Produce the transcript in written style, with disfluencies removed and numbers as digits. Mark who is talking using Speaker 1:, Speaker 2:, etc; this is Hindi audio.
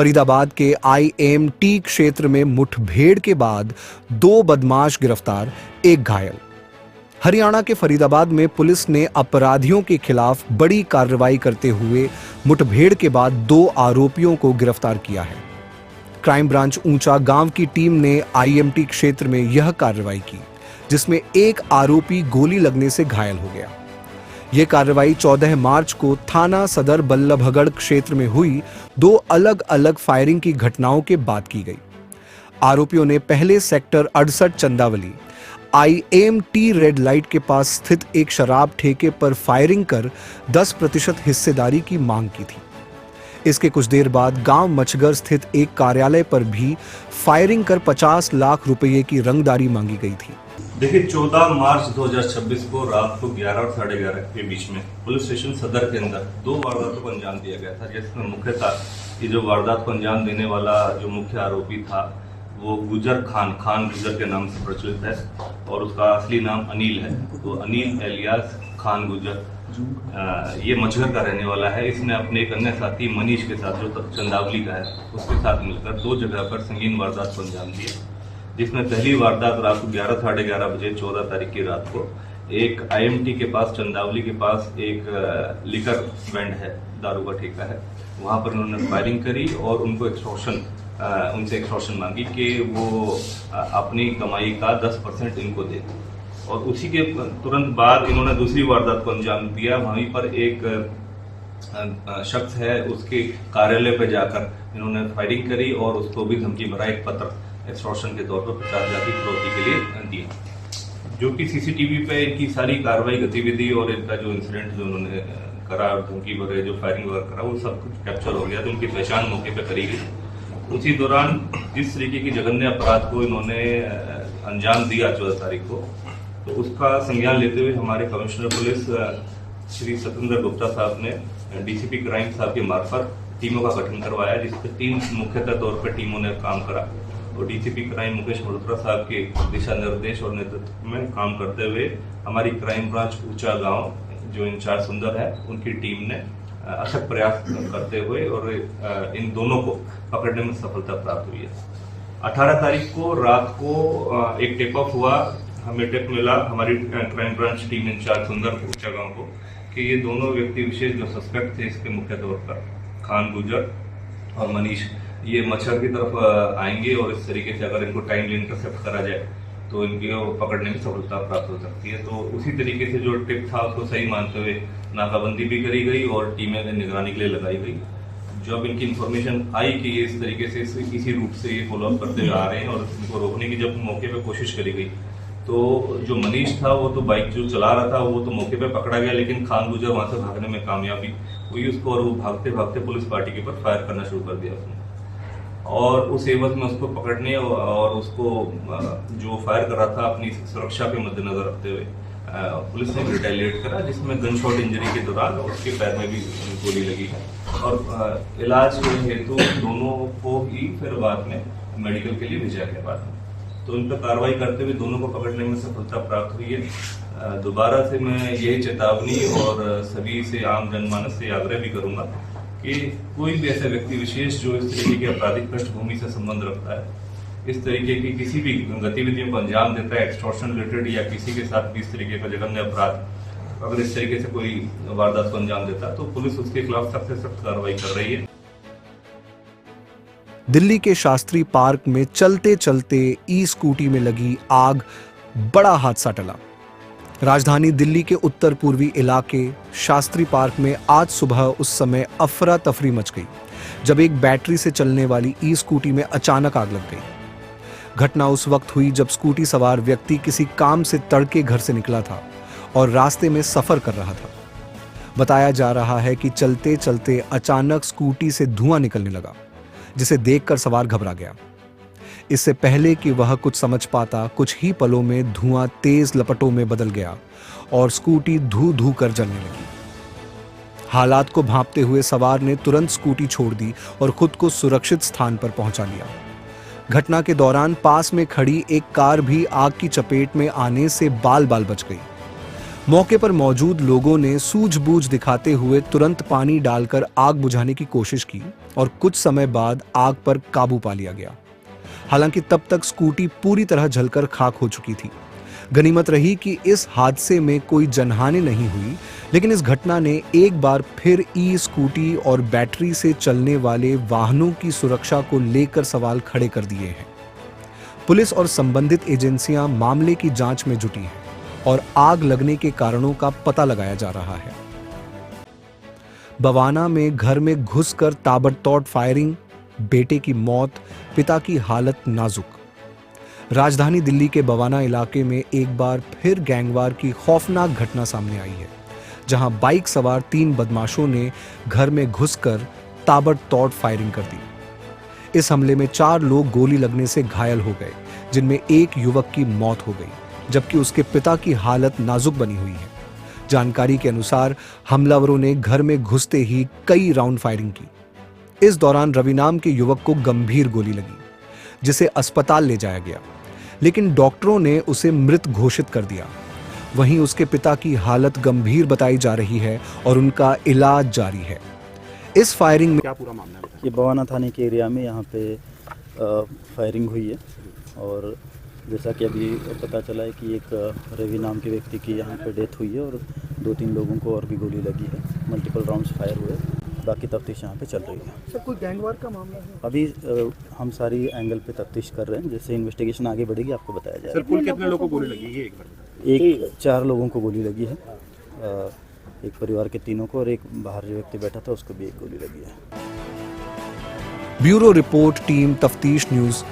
Speaker 1: फरीदाबाद के IMT क्षेत्र में मुठभेड़ के बाद 2 बदमाश गिरफ्तार, 1 घायल। हरियाणा के फरीदाबाद में पुलिस ने अपराधियों के खिलाफ बड़ी कार्रवाई करते हुए मुठभेड़ के बाद 2 आरोपियों को गिरफ्तार किया है। क्राइम ब्रांच ऊंचा गांव की टीम ने IMT क्षेत्र में यह कार्रवाई की, जिसमें 1 आरोपी गोली लगने से घायल हो गया। यह कार्रवाई 14 मार्च को थाना सदर बल्लभगढ़ क्षेत्र में हुई 2 अलग अलग फायरिंग की घटनाओं के बाद की गई। आरोपियों ने पहले sector 68 Chandawali IMT red light के पास स्थित एक शराब ठेके पर फायरिंग कर 10% हिस्सेदारी की मांग की थी। इसके कुछ देर बाद गांव मचगर स्थित एक कार्यालय पर भी फायरिंग कर 50 लाख रुपए की रंगदारी मांगी गई थी।
Speaker 2: देखिए, 14 मार्च 2026 को रात को 11 और 11:30 के बीच में पुलिस स्टेशन सदर के अंदर 2 वारदातों को अंजाम दिया गया था, जिसमें मुख्यतः ये जो वारदात को अंजाम देने वाला जो मुख्य आरोपी था वो गुजर खान गुजर के नाम से प्रचलित है और उसका असली नाम अनिल है। तो अनिल एलियास खान गुजर ये मचगर का रहने वाला है। इसने अपने एक अन्य साथी मनीष के साथ, जो चंदावली का है, उसके साथ मिलकर 2 जगह पर संगीन वारदात को अंजाम दिया, जिसमें पहली वारदात रात को 11 साढ़े 11 बजे 14 तारीख की रात को एक IMT के पास चंदावली के पास एक लिकर वेंड है, दारू का ठेका है, वहां पर उन्होंने फायरिंग करी और उनको उनसे एक्सटॉर्शन मांगी कि वो अपनी कमाई का 10% इनको दे। और उसी के तुरंत बाद इन्होंने दूसरी वारदात को अंजाम दिया। वहीं पर एक शख्स है, उसके कार्यालय पर जाकर इन्होंने फायरिंग करी और उसको भी धमकी भरा एक पत्र एक्सटॉर्शन के तौर पर 50 हजार की फिरौती के लिए दिया, जो कि CCTV पे इनकी सारी कार्रवाई गतिविधि और इनका जो इंसिडेंट जो उन्होंने करा और धमकी भरे जो फायरिंग वगैरह करा वो सब कुछ कैप्चर हो गया। तो उनकी पहचान मौके पे करी गई। उसी दौरान जिस तरीके की जघन्य अपराध को इन्होंने अंजाम दिया 14 तारीख को, तो उसका संज्ञान लेते हुए हमारे कमिश्नर पुलिस श्री सत्येंद्र गुप्ता साहब ने DCP क्राइम साहब के मार्फत टीमों का गठन करवाया, जिसपे 3 मुख्यतः तौर पर टीमों ने काम करा और DCP क्राइम मुकेश मल्होत्रा साहब के दिशा निर्देश और नेतृत्व में काम करते हुए हमारी क्राइम ब्रांच ऊंचा गांव जो इंचार्ज सुंदर है, उनकी टीम ने अथक प्रयास करते हुए और इन दोनों को पकड़ने में सफलता प्राप्त हुई है। 18 तारीख को रात को एक टेक ऑफ हुआ, हमें टेक मिला हमारी क्राइम ब्रांच टीम इंचार्ज सुंदर ऊंचा गांव को कि ये दोनों व्यक्ति विशेष जो सस्पेक्ट थे इसके मुख्य तौर पर खान गुजर और मनीष, ये मच्छर की तरफ आएंगे और इस तरीके से अगर इनको टाइमली इंटरसेप्ट करा जाए तो इनकी पकड़ने में सफलता प्राप्त हो सकती है। तो उसी तरीके से जो टिप था उसको सही मानते हुए नाकाबंदी भी करी गई और टीमें निगरानी के लिए लगाई गई। जब इनकी इन्फॉर्मेशन आई कि ये इस तरीके से इसी रूट से ये फॉलोअप करते हुए आ रहे हैं और इनको रोकने की जब मौके पे कोशिश करी गई, तो जो मनीष था वो तो बाइक जो चला रहा था वो तो मौके पे पकड़ा गया, लेकिन खान गुजर वहां से भागने में कामयाबी हुई उसको और वो भागते भागते पुलिस पार्टी के ऊपर फायर करना शुरू कर दिया उसने। और उस एवज में उसको पकड़ने और उसको जो फायर कर रहा था अपनी सुरक्षा के मद्देनजर रखते हुए पुलिस ने रिटेलिएट करा, जिसमें गन शॉट इंजरी के दौरान उसके पैर में भी गोली लगी है और इलाज के हेतु दोनों को ही फिर बाद में मेडिकल के लिए भेजा गया बाद में। तो इन पर कार्रवाई करते हुए दोनों को पकड़ने में सफलता प्राप्त हुई है। दोबारा से मैं यही चेतावनी और सभी से आम जनमानस से आग्रह भी करूंगा कि कोई भी ऐसा व्यक्ति विशेष जो इस तरीके की आपराधिक पृष्ठभूमि से संबंध रखता है, इस तरीके की किसी भी गतिविधियों को अंजाम देता है एक्सटॉर्शन रिलेटेड या किसी के साथ भी इस तरीके का जघन्य अपराध, अगर इस तरीके से कोई वारदात को अंजाम देता है तो पुलिस उसके खिलाफ सख्त से सख्त कार्रवाई कर रही है।
Speaker 1: दिल्ली के शास्त्री पार्क में चलते चलते स्कूटी में लगी आग, बड़ा हादसा टला। राजधानी दिल्ली के उत्तर पूर्वी इलाके शास्त्री पार्क में आज सुबह उस समय अफरा तफरी मच गई जब एक बैटरी से चलने वाली स्कूटी में अचानक आग लग गई। घटना उस वक्त हुई जब स्कूटी सवार व्यक्ति किसी काम से तड़के घर से निकला था और रास्ते में सफर कर रहा था। बताया जा रहा है कि चलते चलते अचानक स्कूटी से धुआं निकलने लगा, जिसे देखकर सवार घबरा गया। इससे पहले कि वह कुछ समझ पाता, कुछ ही पलों में धुआं तेज लपटों में बदल गया और स्कूटी धू धू कर जलने लगी। हालात को भांपते हुए सवार ने तुरंत स्कूटी छोड़ दी और खुद को सुरक्षित स्थान पर पहुंचा लिया। घटना के दौरान पास में खड़ी एक कार भी आग की चपेट में आने से बाल बाल बच गई। मौके पर मौजूद लोगों ने सूझबूझ दिखाते हुए तुरंत पानी डालकर आग बुझाने की कोशिश की और कुछ समय बाद आग पर काबू पा लिया गया। हालांकि तब तक स्कूटी पूरी तरह जलकर खाक हो चुकी थी। गनीमत रही कि इस हादसे में कोई जनहानि नहीं हुई, लेकिन इस घटना ने एक बार फिर ई स्कूटी और बैटरी से चलने वाले वाहनों की सुरक्षा को लेकर सवाल खड़े कर दिए हैं। पुलिस और संबंधित एजेंसियां मामले की जांच में जुटी हैं और आग लगने के कारणों का पता लगाया जा रहा है। बवाना में घर में घुसकर ताबड़तोड़ फायरिंग, बेटे की मौत, पिता की हालत नाजुक। राजधानी दिल्ली के बवाना इलाके में एक बार फिर गैंगवार की खौफनाक घटना सामने आई है, जहां बाइक सवार 3 बदमाशों ने घर में घुसकर ताबड़तोड़ फायरिंग कर दी। इस हमले में 4 लोग गोली लगने से घायल हो गए, जिनमें एक युवक की मौत हो गई, जबकि उसके पिता की हालत नाजुक बनी हुई है। जानकारी के अनुसार हमलावरों ने घर में घुसते ही कई राउंड फायरिंग की। इस दौरान रवि नाम के युवक को गंभीर गोली लगी, जिसे अस्पताल ले जाया गया, लेकिन डॉक्टरों ने उसे मृत घोषित कर दिया। वहीं उसके पिता की हालत गंभीर बताई जा रही है और उनका इलाज जारी है। इस फायरिंग में
Speaker 3: क्या पूरा मामला है?
Speaker 4: ये बवाना थाने के एरिया में यहाँ पे फायरिंग हुई है और जैसा कि अभी पता चला है कि एक रवि नाम के व्यक्ति की यहाँ पे डेथ हुई है और 2-3 लोगों को और भी गोली लगी है। मल्टीपल राउंड्स फायर हुए, बाकी तफ्तीश यहाँ पे चल रही है।
Speaker 3: सर, कोई गैंगवार का मामला है?
Speaker 4: अभी हम सारी एंगल पे तफ्तीश कर रहे हैं, जैसे इन्वेस्टिगेशन आगे बढ़ेगी आपको बताया
Speaker 3: सर,
Speaker 4: जाएगा।
Speaker 3: कुल कितने लोगों को गोली लगी है? एक बार
Speaker 4: 4 लोगों को गोली लगी है, एक परिवार के 3 को और एक बाहर जो व्यक्ति बैठा था उसको भी एक गोली लगी है।
Speaker 1: ब्यूरो रिपोर्ट, टीम तफ्तीश न्यूज़,